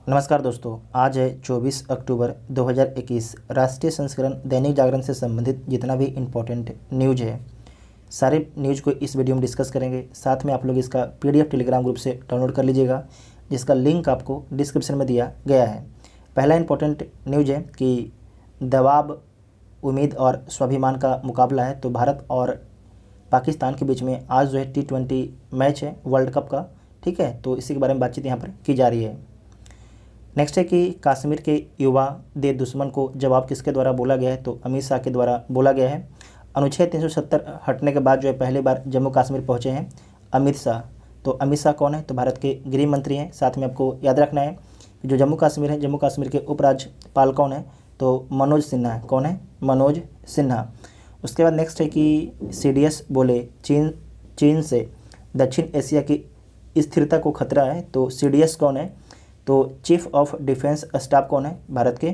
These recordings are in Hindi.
नमस्कार दोस्तों, आज है 24 अक्टूबर 2021। राष्ट्रीय संस्करण दैनिक जागरण से संबंधित जितना भी इम्पोर्टेंट न्यूज है, सारे न्यूज को इस वीडियो में डिस्कस करेंगे। साथ में आप लोग इसका पीडीएफ टेलीग्राम ग्रुप से डाउनलोड कर लीजिएगा, जिसका लिंक आपको डिस्क्रिप्शन में दिया गया है। पहला इम्पोर्टेंट न्यूज है कि दबाव, उम्मीद और स्वाभिमान का मुकाबला है। तो भारत और पाकिस्तान के बीच में आज जो है T20 मैच है वर्ल्ड कप का, ठीक है। तो इसी के बारे में बातचीत यहाँ पर की जा रही है। नेक्स्ट है कि कश्मीर के युवा दे दुश्मन को जवाब किसके द्वारा बोला गया है, तो अमित शाह के द्वारा बोला गया है। अनुच्छेद 370 हटने के बाद जो है पहली बार जम्मू कश्मीर पहुंचे हैं अमित शाह। तो अमित शाह कौन है, तो भारत के गृह मंत्री हैं। साथ में आपको याद रखना है कि जो जम्मू कश्मीर है, जम्मू कश्मीर के उपराज्यपाल कौन है, तो मनोज सिन्हा है। कौन है? मनोज सिन्हा। उसके बाद नेक्स्ट है कि CDS बोले चीन से दक्षिण एशिया की स्थिरता को खतरा है। तो CDS कौन है, तो चीफ ऑफ डिफेंस स्टाफ कौन है भारत के,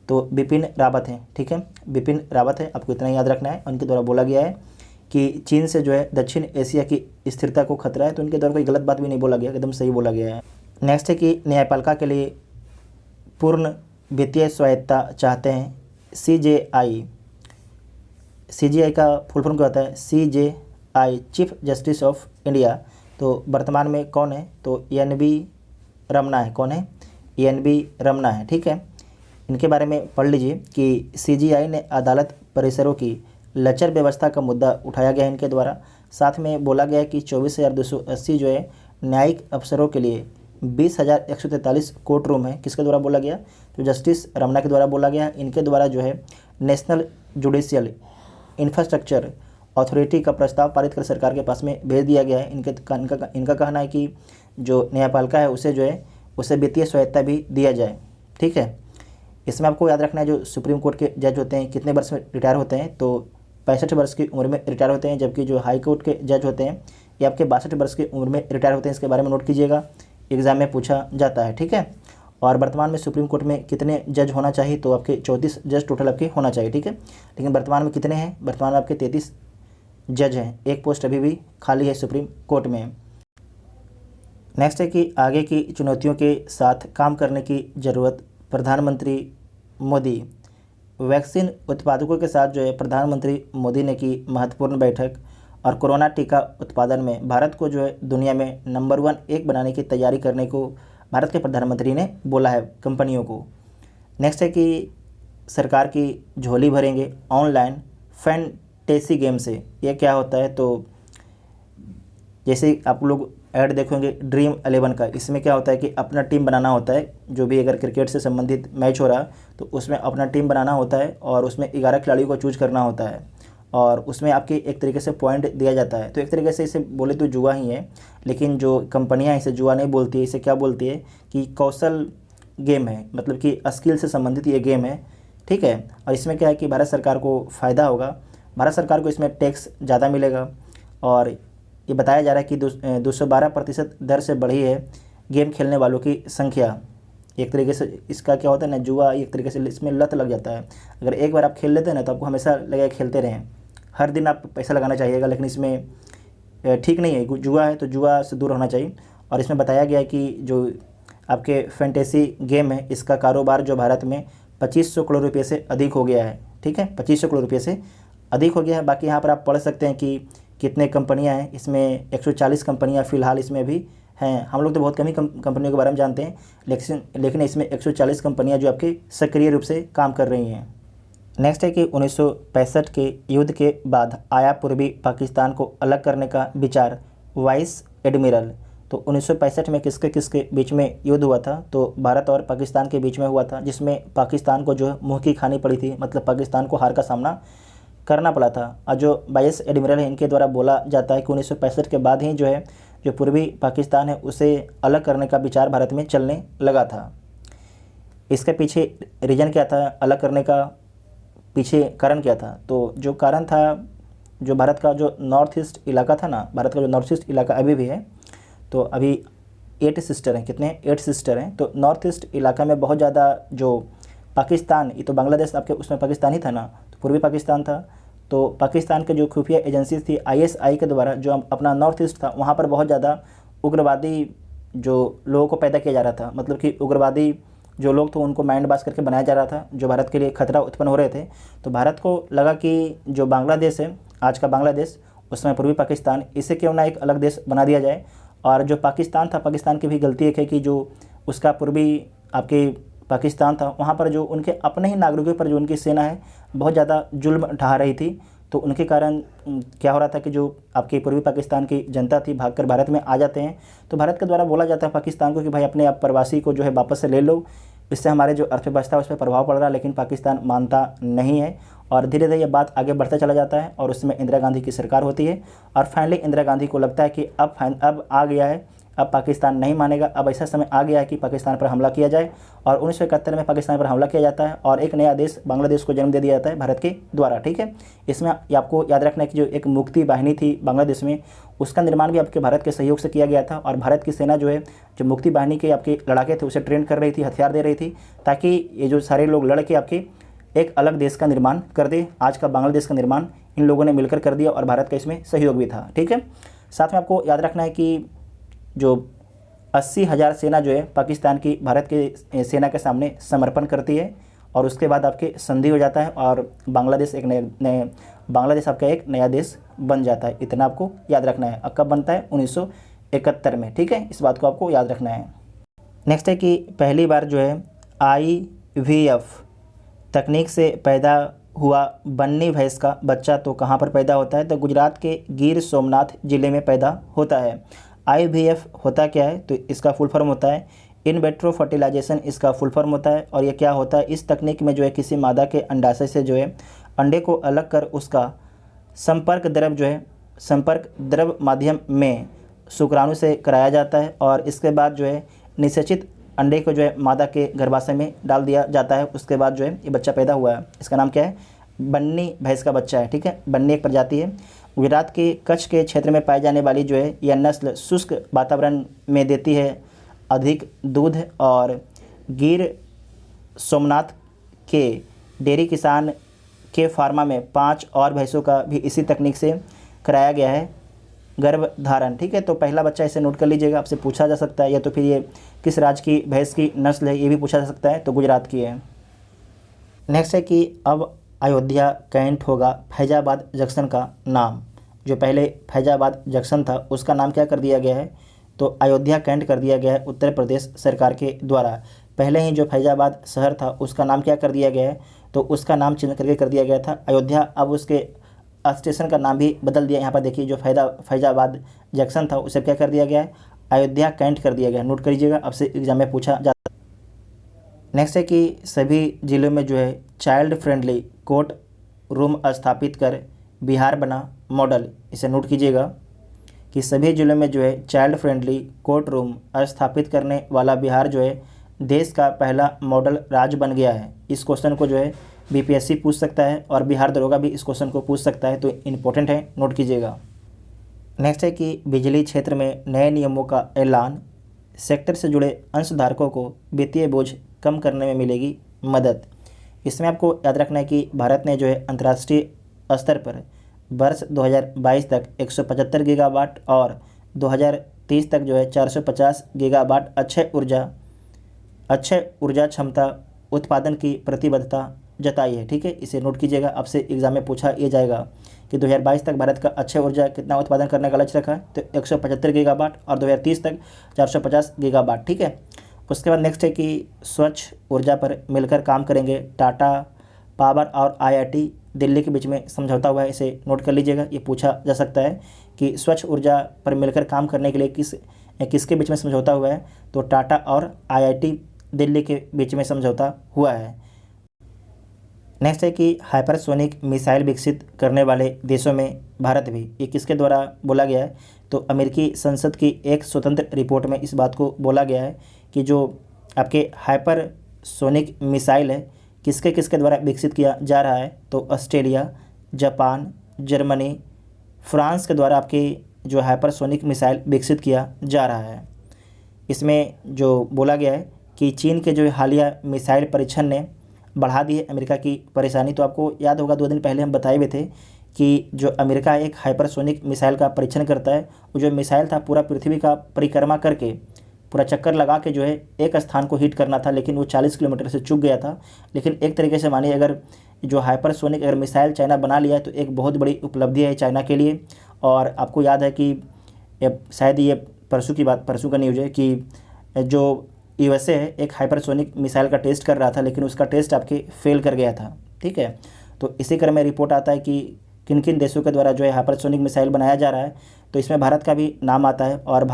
तो बिपिन रावत हैं, ठीक है। बिपिन रावत है, आपको इतना याद रखना है। उनके द्वारा बोला गया है कि चीन से जो है दक्षिण एशिया की स्थिरता को खतरा है। तो उनके द्वारा कोई गलत बात भी नहीं बोला गया, एकदम सही बोला गया है। नेक्स्ट है कि न्यायपालिका के लिए पूर्ण वित्तीय स्वायत्ता चाहते हैं CJI का फुल फॉर्म क्या होता है? CJI chief justice of India. तो वर्तमान में कौन है, तो NB रमना है। कौन है? NB रमना है, ठीक है। इनके बारे में पढ़ लीजिए कि CJI ने अदालत परिसरों की लचर व्यवस्था का मुद्दा उठाया गया है इनके द्वारा। साथ में बोला गया है कि 24,280 जो है न्यायिक अफसरों के लिए 20,143 कोर्ट रूम है। किसके द्वारा बोला गया? तो जस्टिस रमना के द्वारा बोला गया। इनके द्वारा जो है नेशनल जुडिशियल इंफ्रास्ट्रक्चर अथॉरिटी का प्रस्ताव पारित कर सरकार के पास में भेज दिया गया है। इनका कहना है कि जो न्यायपालिका है उसे जो है उसे वित्तीय स्वायत्ता भी दिया जाए, ठीक है। इसमें आपको याद रखना है जो सुप्रीम कोर्ट के जज होते हैं कितने वर्ष में रिटायर होते हैं, तो 65 वर्ष की उम्र में रिटायर होते हैं। जबकि जो हाई कोर्ट के जज होते हैं ये आपके 62 वर्ष की उम्र में रिटायर होते हैं। इसके बारे में नोट कीजिएगा, एग्जाम में पूछा जाता है, ठीक है। और वर्तमान में सुप्रीम कोर्ट में कितने जज होना चाहिए, तो आपके 34 जज टोटल आपके होना चाहिए, ठीक है। लेकिन वर्तमान में कितने हैं? वर्तमान में आपके 33 जज हैं। एक पोस्ट अभी भी खाली है सुप्रीम कोर्ट में। नेक्स्ट है कि आगे की चुनौतियों के साथ काम करने की ज़रूरत, प्रधानमंत्री मोदी। वैक्सीन उत्पादकों के साथ जो है प्रधानमंत्री मोदी ने की महत्वपूर्ण बैठक और कोरोना टीका उत्पादन में भारत को जो है दुनिया में नंबर 1 बनाने की तैयारी करने को भारत के प्रधानमंत्री ने बोला है कंपनियों को। नेक्स्ट है कि सरकार की झोली भरेंगे ऑनलाइन फैंटेसी गेम से। ये क्या होता है, तो जैसे आप लोग ऐड देखोगे ड्रीम 11 का, इसमें क्या होता है कि अपना टीम बनाना होता है। जो भी अगर क्रिकेट से संबंधित मैच हो रहा है तो उसमें अपना टीम बनाना होता है और उसमें 11 खिलाड़ियों को चूज करना होता है और उसमें आपके एक तरीके से पॉइंट दिया जाता है। तो एक तरीके से इसे बोले तो जुआ ही है, लेकिन जो कंपनियां इसे जुआ नहीं बोलती है, इसे क्या बोलती है कि कौशल गेम है, मतलब कि स्किल से संबंधित ये गेम है, ठीक है। और इसमें क्या है कि भारत सरकार को फ़ायदा होगा, भारत सरकार को इसमें टैक्स ज़्यादा मिलेगा। और ये बताया जा रहा है कि 212% दर से बढ़ी है गेम खेलने वालों की संख्या। एक तरीके से इसका क्या होता है ना, जुआ एक तरीके से इसमें लत लग जाता है। अगर एक बार आप खेल लेते हैं ना तो आपको हमेशा लगेगा खेलते रहें, हर दिन आप पैसा लगाना चाहिएगा। लेकिन इसमें ठीक नहीं है, जुआ है तो जुआ से दूर होना चाहिए। और इसमें बताया गया है कि जो आपके फैंटेसी गेम है इसका कारोबार जो भारत में 2500 करोड़ रुपये से अधिक हो गया है, ठीक है। 2500 करोड़ रुपये से अधिक हो गया है। बाकी यहाँ पर आप पढ़ सकते हैं कि कितने कंपनियां हैं इसमें। 140 कंपनियां फ़िलहाल इसमें भी हैं। हम लोग तो बहुत कम ही कंपनियों के बारे में जानते हैं, लेकिन इसमें 140 कंपनियां जो आपके सक्रिय रूप से काम कर रही हैं। नेक्स्ट है कि 1965 के युद्ध के बाद आया पूर्वी पाकिस्तान को अलग करने का विचार, वाइस एडमिरल। तो 1965 में किसके किसके बीच में युद्ध हुआ था, तो भारत और पाकिस्तान के बीच में हुआ था, जिसमें पाकिस्तान को जो है मुँह की खानी पड़ी थी, मतलब पाकिस्तान को हार का सामना करना पड़ा था। और जो वाइस एडमिरल है इनके द्वारा बोला जाता है कि 1965 के बाद ही जो है जो पूर्वी पाकिस्तान है उसे अलग करने का विचार भारत में चलने लगा था। इसके पीछे रीज़न क्या था, अलग करने का पीछे कारण क्या था, तो जो कारण था, जो भारत का जो नॉर्थ ईस्ट इलाका था ना, भारत का जो नॉर्थ ईस्ट इलाका अभी भी है, तो अभी 8 सिस्टर हैं। कितने? 8 सिस्टर हैं। तो नॉर्थ ईस्ट इलाका में बहुत ज़्यादा जो पाकिस्तान, ये तो बांग्लादेश आपके उसमें पाकिस्तान ही था ना, तो पूर्वी पाकिस्तान था। तो पाकिस्तान के जो खुफिया एजेंसी थी ISI के द्वारा जो अपना नॉर्थ ईस्ट था वहाँ पर बहुत ज़्यादा उग्रवादी जो लोगों को पैदा किया जा रहा था, मतलब कि उग्रवादी जो लोग थे उनको माइंड बास करके बनाया जा रहा था, जो भारत के लिए खतरा उत्पन्न हो रहे थे। तो भारत को लगा कि जो बांग्लादेश है, आज का बांग्लादेश, उसमें पूर्वी पाकिस्तान, इसे क्यों ना एक अलग देश बना दिया जाए। और जो पाकिस्तान था, पाकिस्तान की भी गलती एक है कि जो उसका पूर्वी आपके पाकिस्तान था, वहाँ पर जो उनके अपने ही नागरिकों पर जो उनकी सेना है बहुत ज़्यादा जुल्म ढा रही थी। तो उनके कारण क्या हो रहा था कि जो आपकी पूर्वी पाकिस्तान की जनता थी भागकर भारत में आ जाते हैं। तो भारत के द्वारा बोला जाता है पाकिस्तान को कि भाई अपने आप प्रवासी को जो है वापस से ले लो, इससे हमारे जो अर्थव्यवस्था है उस पर प्रभाव पड़ रहा है। लेकिन पाकिस्तान मानता नहीं है और धीरे धीरे ये बात आगे बढ़ता चला जाता है और उसमें इंदिरा गांधी की सरकार होती है। और फाइनली इंदिरा गांधी को लगता है कि अब आ गया है, अब पाकिस्तान नहीं मानेगा, अब ऐसा समय आ गया है कि पाकिस्तान पर हमला किया जाए। और 1971 में पाकिस्तान पर हमला किया जाता है और एक नया देश बांग्लादेश को जन्म दे दिया जाता है भारत के द्वारा। ठीक है, इसमें आपको याद रखना है कि जो एक मुक्ति वाहिनी थी बांग्लादेश में, उसका निर्माण भी आपके भारत के सहयोग से किया गया था। और भारत की सेना जो है, जो मुक्ति वाहिनी के आपके लड़ाके थे, उसे ट्रेन कर रही थी, हथियार दे रही थी, ताकि ये जो सारे लोग लड़ के आपके एक अलग देश का निर्माण कर दे। आज का बांग्लादेश का निर्माण इन लोगों ने मिलकर कर दिया और भारत का इसमें सहयोग भी था। ठीक है, साथ में आपको याद रखना है कि जो 80,000 सेना जो है पाकिस्तान की भारत के सेना के सामने समर्पण करती है और उसके बाद आपके संधि हो जाता है और बांग्लादेश एक नए बांग्लादेश आपका एक नया देश बन जाता है। इतना आपको याद रखना है। अब कब बनता है? 1971 में। ठीक है, इस बात को आपको याद रखना है। नेक्स्ट है कि पहली बार जो है IVF तकनीक से पैदा हुआ बन्नी भैंस का बच्चा तो कहाँ पर पैदा होता है? तो गुजरात के गिर सोमनाथ ज़िले में पैदा होता है। IVF होता क्या है? तो इसका फुल फॉर्म होता है इन वेट्रो फर्टिलाइजेशन, इसका फुल फॉर्म होता है। और ये क्या होता है? इस तकनीक में जो है किसी मादा के अंडाशय से जो है अंडे को अलग कर उसका संपर्क द्रव माध्यम में शुक्राणु से कराया जाता है और इसके बाद जो है निषेचित अंडे को जो है मादा के गर्भाशय में डाल दिया जाता है। उसके बाद जो है ये बच्चा पैदा हुआ है। इसका नाम क्या है? बन्नी भैंस का बच्चा है। ठीक है, बन्नी एक प्रजाति है। गुजरात के कच्छ के क्षेत्र में पाई जाने वाली जो है यह नस्ल शुष्क वातावरण में देती है अधिक दूध। और गिर सोमनाथ के डेयरी किसान के फार्मा में 5 और भैंसों का भी इसी तकनीक से कराया गया है गर्भधारण। ठीक है, तो पहला बच्चा इसे नोट कर लीजिएगा, आपसे पूछा जा सकता है, या तो फिर ये किस राज्य की भैंस की नस्ल है ये भी पूछा जा सकता है, तो गुजरात की है। नेक्स्ट है कि अब अयोध्या कैंट होगा फैजाबाद जंक्शन का नाम। जो पहले फैजाबाद जंक्शन था उसका नाम क्या कर दिया गया है? तो अयोध्या कैंट कर दिया गया है उत्तर प्रदेश सरकार के द्वारा। पहले ही जो फैजाबाद शहर था उसका नाम क्या कर दिया गया है? तो उसका नाम चेंज करके कर दिया गया था अयोध्या। अब उसके स्टेशन का नाम भी बदल दिया। यहाँ पर देखिए जो फैजाबाद जंक्शन था उसे क्या कर दिया गया है? अयोध्या कैंट कर दिया गया। नोट कर लीजिएगा, आपसे एग्जाम में पूछा जा। नेक्स्ट है कि सभी जिलों में जो है चाइल्ड फ्रेंडली कोर्ट रूम स्थापित कर बिहार बना मॉडल। इसे नोट कीजिएगा कि सभी जिलों में जो है चाइल्ड फ्रेंडली कोर्ट रूम स्थापित करने वाला बिहार जो है देश का पहला मॉडल राज्य बन गया है। इस क्वेश्चन को जो है BPSC पूछ सकता है और बिहार दरोगा भी इस क्वेश्चन को पूछ सकता है, तो इम्पोर्टेंट है, नोट कीजिएगा। नेक्स्ट है कि बिजली क्षेत्र में नए नियमों का ऐलान, सेक्टर से जुड़े अंशधारकों को वित्तीय बोझ कम करने में मिलेगी मदद। इसमें आपको याद रखना है कि भारत ने जो है अंतर्राष्ट्रीय स्तर पर वर्ष 2022 तक 175 गीगावाट और 2030 तक जो है 450 गीगावाट अक्षय ऊर्जा क्षमता उत्पादन की प्रतिबद्धता जताई है। ठीक है, इसे नोट कीजिएगा, आपसे एग्जाम में पूछा ये जाएगा कि 2022 तक भारत का अक्षय ऊर्जा कितना उत्पादन करने का लक्ष्य रखा है? तो 175 गीगावाट और 2030 तक 450 गीगावाट। ठीक है, उसके बाद नेक्स्ट है कि स्वच्छ ऊर्जा पर मिलकर काम करेंगे टाटा पावर और IIT दिल्ली के बीच में समझौता हुआ है। इसे नोट कर लीजिएगा, ये पूछा जा सकता है कि स्वच्छ ऊर्जा पर मिलकर काम करने के लिए किसके बीच में समझौता हुआ है? तो टाटा और IIT दिल्ली के बीच में समझौता हुआ है। नेक्स्ट है कि हाइपरसोनिक मिसाइल विकसित करने वाले देशों में भारत भी। ये किसके द्वारा बोला गया है? तो अमेरिकी संसद की एक स्वतंत्र रिपोर्ट में इस बात को बोला गया है कि जो आपके हाइपरसोनिक मिसाइल है किसके द्वारा विकसित किया जा रहा है? तो ऑस्ट्रेलिया, जापान, जर्मनी, फ्रांस के द्वारा आपके जो हाइपरसोनिक मिसाइल विकसित किया जा रहा है। इसमें जो बोला गया है कि चीन के जो हालिया मिसाइल परीक्षण ने बढ़ा दी है अमेरिका की परेशानी। तो आपको याद होगा 2 दिन पहले हम बताए हुए थे कि जो अमेरिका एक हाइपरसोनिक मिसाइल का परीक्षण करता है, वो जो मिसाइल था पूरा पृथ्वी का परिक्रमा करके पूरा चक्कर लगा के जो है एक स्थान को हिट करना था, लेकिन वो 40 किलोमीटर से चूक गया था। लेकिन एक तरीके से मानिए अगर जो हाइपरसोनिक अगर मिसाइल चाइना बना लिया है तो एक बहुत बड़ी उपलब्धि है चाइना के लिए। और आपको याद है कि शायद ये परसों का न्यूज़ है कि जो यूएसए है एक हाइपरसोनिक मिसाइल का टेस्ट कर रहा था, लेकिन उसका टेस्ट आपके फेल कर गया था। ठीक है, तो इसी क्रम में रिपोर्ट आता है कि किन किन देशों के द्वारा जो है हाइपरसोनिक मिसाइल बनाया जा रहा है, तो इसमें भारत का भी नाम आता है। और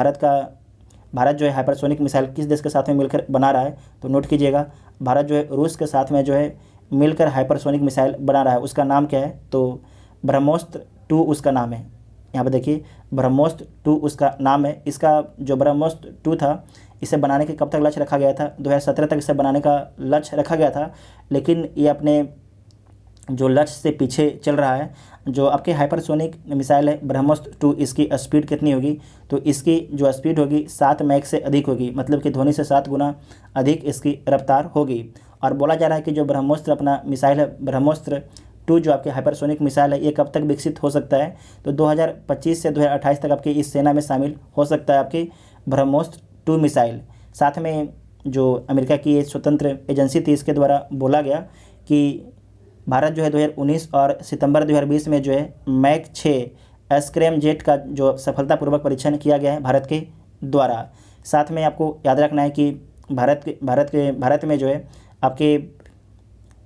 भारत जो है हाइपरसोनिक मिसाइल किस देश के साथ में मिलकर बना रहा है, तो नोट कीजिएगा, भारत जो है रूस के साथ में जो है मिलकर हाइपरसोनिक मिसाइल बना रहा है। उसका नाम क्या है, तो ब्रह्मोस्त्र 2 उसका नाम है। यहाँ पर देखिए ब्रह्मोस्त्र 2 उसका नाम है। इसका जो ब्रह्मोस्त्र 2 था, इसे बनाने के कब तक लक्ष्य रखा गया था, 2017 तक इसे बनाने का लक्ष्य रखा गया था, लेकिन ये अपने जो लक्ष्य से पीछे चल रहा है। जो आपके हाइपरसोनिक मिसाइल है ब्रह्मोस्त्र 2, इसकी स्पीड कितनी होगी, तो इसकी जो स्पीड होगी 7 मैक से अधिक होगी, मतलब कि ध्वनि से 7 गुना अधिक इसकी रफ्तार होगी। और बोला जा रहा है कि जो ब्रह्मोस्त्र अपना मिसाइल है ब्रह्मोस्त्र 2 जो आपके हाइपरसोनिक मिसाइल है, ये कब तक विकसित हो सकता है, तो 2025 से 2028 तक आपकी इस सेना में शामिल हो सकता है आपकी ब्रह्मोस्त्र 2 मिसाइल। साथ में जो अमेरिका की एक स्वतंत्र एजेंसी थी, इसके द्वारा बोला गया कि भारत जो है 2019 और सितंबर 2020 में जो है मैक 6 स्क्रैम जेट का जो सफलतापूर्वक परीक्षण किया गया है भारत के द्वारा। साथ में आपको याद रखना है कि भारत में जो है आपके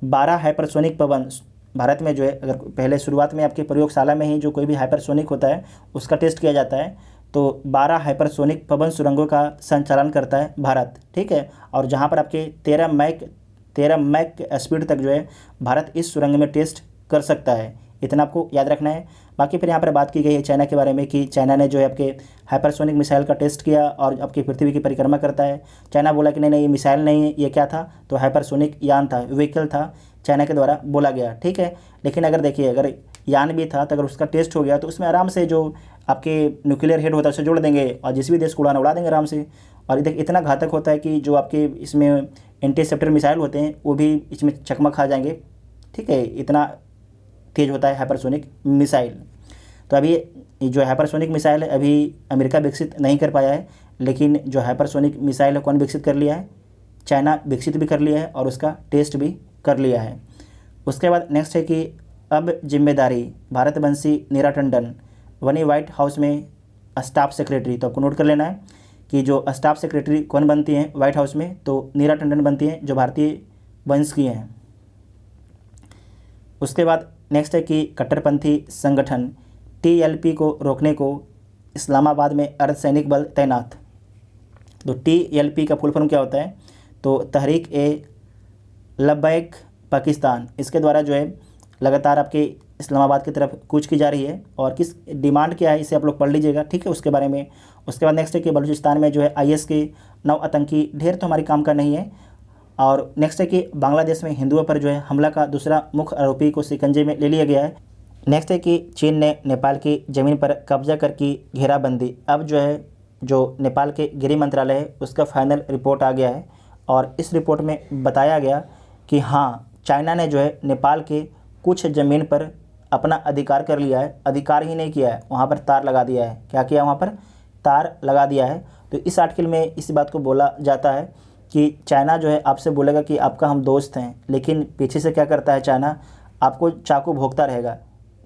12 हाइपरसोनिक पवन, भारत में जो है अगर पहले शुरुआत में आपकी प्रयोगशाला में ही जो कोई भी हाइपरसोनिक होता है उसका टेस्ट किया जाता है, तो 12 हाइपरसोनिक पवन सुरंगों का संचालन करता है भारत। ठीक है, और जहां पर आपके 13 मैक स्पीड तक जो है भारत इस सुरंग में टेस्ट कर सकता है। इतना आपको याद रखना है। बाकी फिर यहाँ पर बात की गई है चाइना के बारे में कि चाइना ने जो है आपके हाइपरसोनिक मिसाइल का टेस्ट किया और आपकी पृथ्वी की परिक्रमा करता है। चाइना बोला कि नहीं ये मिसाइल नहीं है, ये क्या था, तो हाइपरसोनिक यान था, व्हीकल था, चाइना के द्वारा बोला गया। ठीक है, लेकिन अगर देखिए अगर यान भी था तो अगर उसका टेस्ट हो गया तो उसमें आराम से जो आपके न्यूक्लियर हेड होता है उसे जोड़ देंगे और जिस भी देश को उड़ाना उड़ा देंगे आराम से। और इतना घातक होता है कि जो आपके इसमें इंटरसेप्टर मिसाइल होते हैं वो भी इसमें चकमा खा जाएंगे। ठीक है, इतना तेज़ होता है हाइपरसोनिक मिसाइल। तो अभी जो हाइपरसोनिक मिसाइल है अभी अमेरिका विकसित नहीं कर पाया है, लेकिन जो हाइपरसोनिक मिसाइल है कौन विकसित कर लिया है, चाइना विकसित भी कर लिया है और उसका टेस्ट भी कर लिया है। उसके बाद नेक्स्ट है कि अब जिम्मेदारी भारतवंशी नीरा टंडन बनी व्हाइट हाउस में स्टाफ सेक्रेटरी। तो आपको नोट कर लेना है कि जो स्टाफ सेक्रेटरी कौन बनती हैं व्हाइट हाउस में, तो नीरा टंडन बनती हैं जो भारतीय वंश की हैं। उसके बाद नेक्स्ट है कि कट्टरपंथी संगठन TLP को रोकने को इस्लामाबाद में अर्धसैनिक बल तैनात। तो TLP का फुल फॉर्म क्या होता है, तो तहरीक ए लब्बैक पाकिस्तान। इसके द्वारा जो है लगातार आपके इस्लामाबाद की तरफ कूच की जा रही है और किस डिमांड क्या है इसे आप लोग पढ़ लीजिएगा। ठीक है, उसके बारे में। उसके बाद नेक्स्ट है कि बलूचिस्तान में जो है IS के 9 आतंकी, ढेर तो हमारी काम का नहीं है। और नेक्स्ट है कि बांग्लादेश में हिंदुओं पर जो है हमला का दूसरा मुख्य आरोपी को शिकंजे में ले लिया गया है। नेक्स्ट है कि चीन ने नेपाल की ज़मीन पर कब्जा कर की घेराबंदी। अब जो है जो नेपाल के गृह मंत्रालय है उसका फाइनल रिपोर्ट आ गया है और इस रिपोर्ट में बताया गया कि हाँ चाइना ने जो है नेपाल के कुछ ज़मीन पर अपना अधिकार कर लिया है। अधिकार ही नहीं किया है, वहाँ पर तार लगा दिया है। क्या किया, वहाँ पर तार लगा दिया है। तो इस आर्टिकल में इस बात को बोला जाता है कि चाइना जो है आपसे बोलेगा कि आपका हम दोस्त हैं, लेकिन पीछे से क्या करता है चाइना, आपको चाकू भोंकता रहेगा।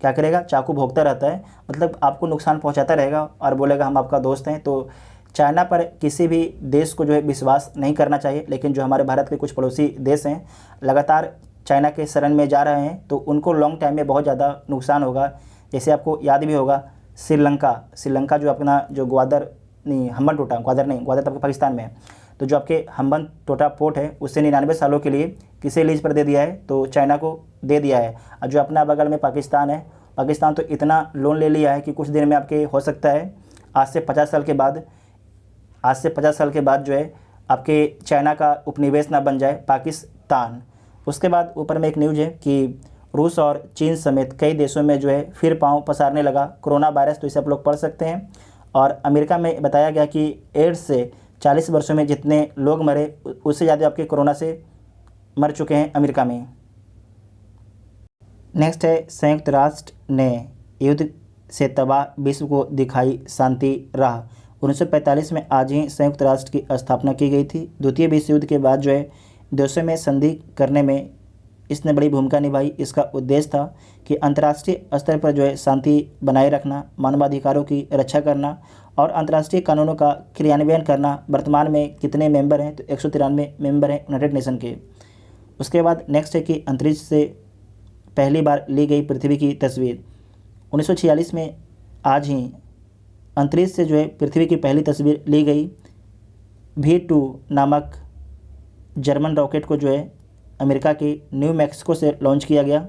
क्या करेगा, चाकू भोंकता रहता है, मतलब आपको नुकसान पहुंचाता रहेगा और बोलेगा हम आपका दोस्त हैं। तो चाइना पर किसी भी देश को जो है विश्वास नहीं करना चाहिए, लेकिन जो हमारे भारत के कुछ पड़ोसी देश हैं लगातार चाइना के शरण में जा रहे हैं तो उनको लॉन्ग टाइम में बहुत ज़्यादा नुकसान होगा। जैसे आपको याद भी होगा श्रीलंका जो अपना जो ग्वादर तो आपके पाकिस्तान में है, तो जो आपके हम्बन टोटा पोर्ट है उससे 99 सालों के लिए किसे लीज पर दे दिया है, तो चाइना को दे दिया है। और जो अपना बगल में पाकिस्तान है, पाकिस्तान तो इतना लोन ले लिया है कि कुछ दिन में आपके हो सकता है आज से 50 साल के बाद जो है आपके चाइना का उपनिवेश ना बन जाए पाकिस्तान। उसके बाद ऊपर में एक न्यूज़ है कि रूस और चीन समेत कई देशों में जो है फिर पांव पसारने लगा कोरोना वायरस। तो इसे आप लोग पढ़ सकते हैं। और अमेरिका में बताया गया कि एड्स से 40 वर्षों में जितने लोग मरे उससे ज़्यादा आपके कोरोना से मर चुके हैं अमेरिका में। नेक्स्ट है संयुक्त राष्ट्र ने युद्ध से तबाह विश्व को दिखाई शांति राह। 1945 में आज ही संयुक्त राष्ट्र की स्थापना की गई थी। द्वितीय विश्व युद्ध के बाद जो है देशों में संधि करने में इसने बड़ी भूमिका निभाई। इसका उद्देश्य था कि अंतर्राष्ट्रीय स्तर पर जो है शांति बनाए रखना, मानवाधिकारों की रक्षा करना और अंतर्राष्ट्रीय कानूनों का क्रियान्वयन करना। वर्तमान में कितने मेंबर हैं? तो 193 मेंबर हैं यूनाइटेड नेशन के। उसके बाद नेक्स्ट है कि अंतरिक्ष से पहली बार ली गई पृथ्वी की तस्वीर। 1946 में आज ही अंतरिक्ष से जो है पृथ्वी की पहली तस्वीर ली गई। V2 नामक जर्मन रॉकेट को जो है अमेरिका के न्यू मैक्सिको से लॉन्च किया गया।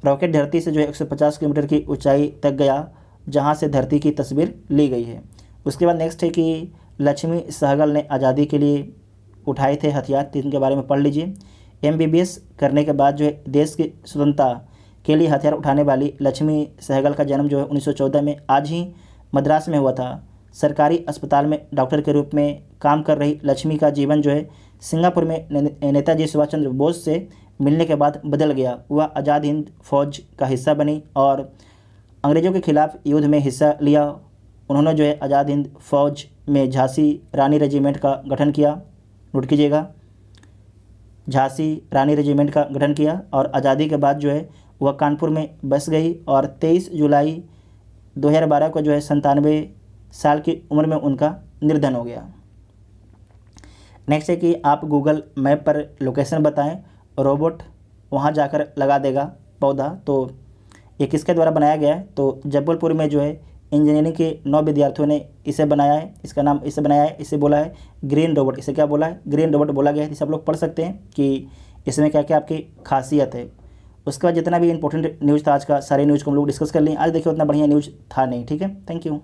रॉकेट धरती से जो है 150 किलोमीटर की ऊंचाई तक गया, जहां से धरती की तस्वीर ली गई है। उसके बाद नेक्स्ट है कि लक्ष्मी सहगल ने आज़ादी के लिए उठाए थे हथियार, इनके बारे में पढ़ लीजिए। MBBS करने के बाद जो है देश की स्वतंत्रता के लिए हथियार उठाने वाली लक्ष्मी सहगल का जन्म जो है 1914 में आज ही मद्रास में हुआ था। सरकारी अस्पताल में डॉक्टर के रूप में काम कर रही लक्ष्मी का जीवन जो है सिंगापुर में नेताजी सुभाष चंद्र बोस से मिलने के बाद बदल गया। वह आज़ाद हिंद फौज का हिस्सा बनी और अंग्रेज़ों के खिलाफ युद्ध में हिस्सा लिया। उन्होंने जो है आज़ाद हिंद फौज में झांसी रानी रेजिमेंट का गठन किया। नोट कीजिएगा, झांसी रानी रेजिमेंट का गठन किया और आज़ादी के बाद जो है वह कानपुर में बस गई और 23 जुलाई 2012 को जो है 97 साल की उम्र में उनका निर्धन हो गया। नेक्स्ट है कि आप गूगल मैप पर लोकेशन बताएं, रोबोट वहां जाकर लगा देगा पौधा। तो ये किसके द्वारा बनाया गया है? तो जबलपुर में जो है इंजीनियरिंग के 9 विद्यार्थियों ने इसे बनाया है। इसका नाम इसे बनाया है, इसे बोला है ग्रीन रोबोट। इसे क्या बोला है? ग्रीन रोबोट बोला गया है। इसे आप लोग पढ़ सकते हैं कि इसमें क्या क्या आपकी खासियत है। उसके बाद जितना भी इंपॉर्टेंट न्यूज़ था आज का, सारे न्यूज़ को हम लोग डिस्कस कर लें। आज देखिए उतना बढ़िया न्यूज़ था नहीं। ठीक है, थैंक यू।